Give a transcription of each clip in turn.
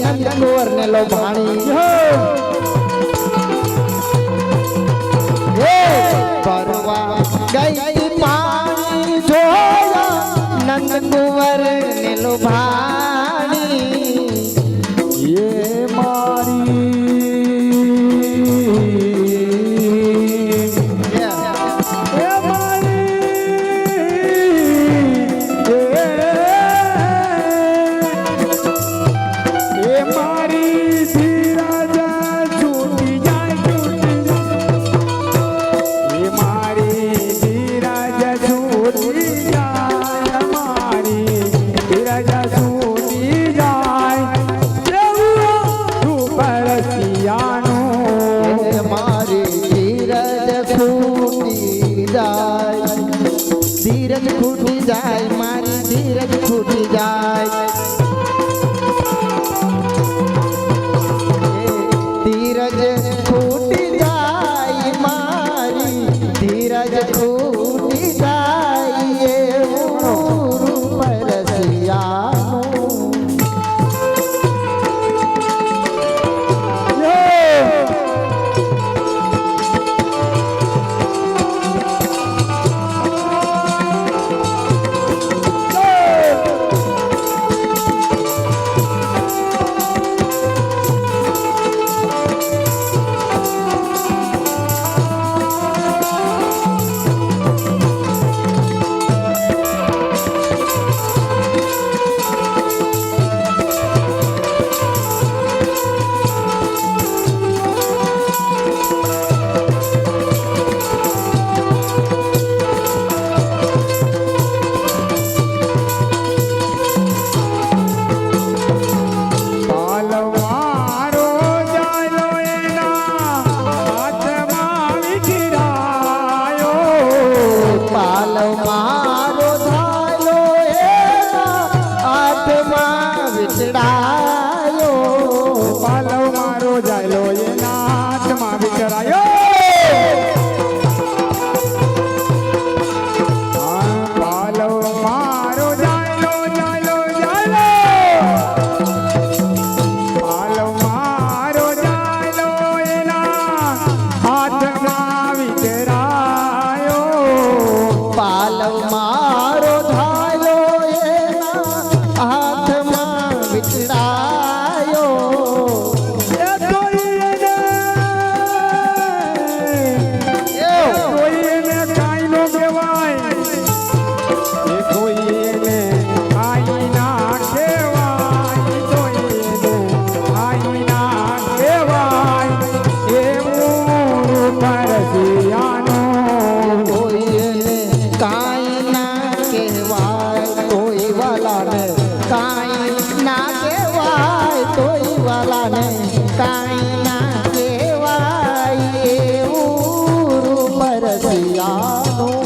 નંદ કુંવર ને લો ભાણી પરવા ગઈ પાણી જોયા નંદ કુંવર ને લો ભાણી એ મારી ધીરજ ખૂટી જાય મારી ધીરજ ખૂટી જાય ધીરજ ખૂટી જાય મારી ધીરજ ખૂટી જાય એવું પરસિયાનું મારો ધાયો એના હાથમાં વિચડાયો પાલવ મારો જાયલો એના હાથમાં વિચરાયો પાલવ મારો જાયલો જાયલો જાયલો પાલવ મારો જાયલો એના હાથમાં વિચરાયો પાલવ મારો ધાયો એના હાથમાં વિચડાયો કોઈને કાઈ નો કહેવાય એ કોઈને કાઈ ના કહેવાય કોઈને કાઈ ના કહેવાય એવું પરસિયાનું કોઈને કાઈ ના કહેવાય તોય વાલાને કાઈ ના કહેવાય તોય વાલાને કાઈ ના કહેવાય એવું પરસિયાનું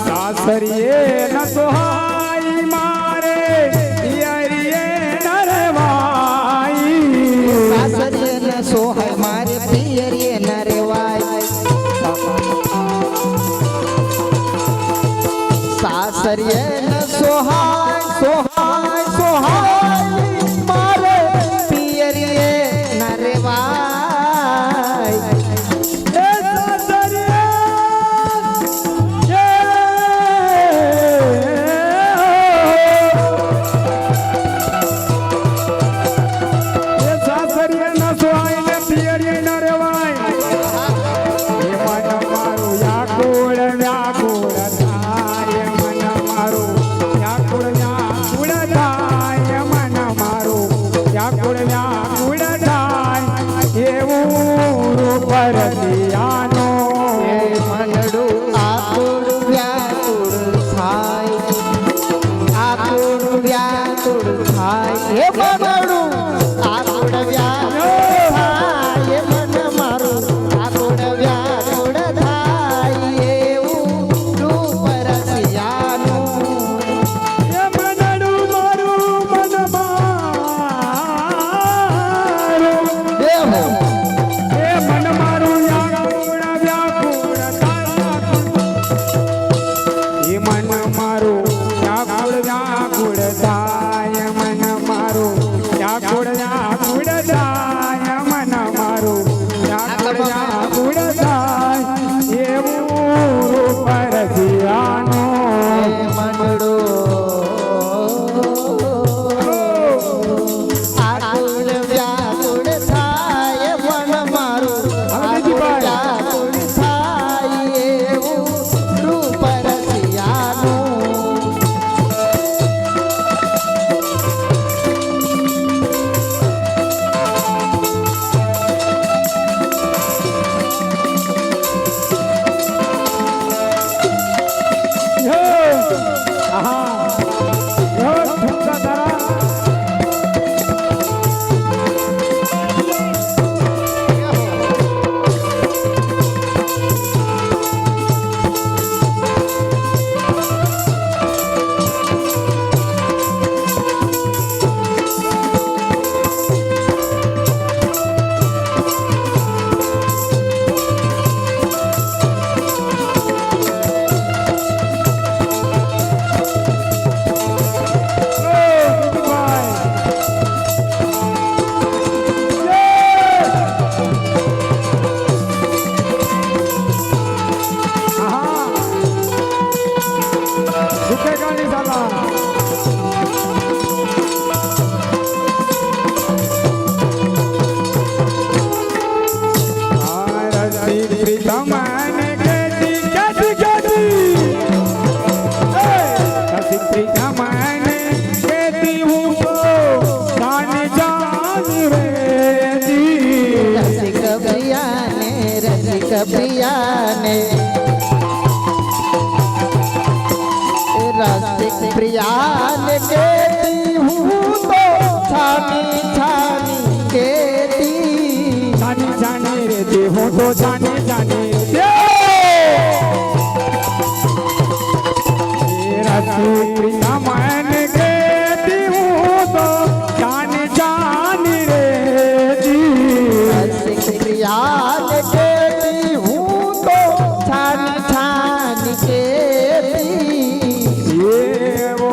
સાસરીએ ન સોહાઈ મારે પિયરીએ નરવાઈ સાસરીએ ન સોહાય મારે પિયરીએ ન રેવાય સાસરીએ ન સોહાય સોહાય સોહાય મારે પિયરીએ ન રેવાય વ્યાકુળ થાય મન મારું રસિયાનો એ મનડું આકુળ વ્યાકુળ થાય આકુળ વ્યાકુળ થાય એ મનડું આકુળ વ્યાકુળ થાય એ મન મારું આકુળ વ્યાકુળ થાય એવું રૂપ રસિયાનું એ મનડું મારું મન મારું દેહો એ મન મારું વ્યાકુળ વ્યાકુળ થાય એ મન મારું વ્યાકુળ વ્યાકુળ થાય મન મારું વ્યાકુળ વ્યાકુળ થાય મન મારું વ્યાકુળ વ્યાકુળ થાય એવું રૂપ રસિયાનો એ મનડું આકુળ વ્યાકુળ થાય મન મારું આકુળ વ્યાકુળ થાય એવું રૂપ રસિયાનું રસિક પ્રિયાને રસિક પ્રિયાને કેતી હું તો છાની છાની કેતી જાની જાની રે દે હું તો જાની જાની રે રસી પ્રિયા મન કેતી હું તો જાની જાની રે રસિક પ્રિયાને કેતી હું તો છાની છાની કેતી એવો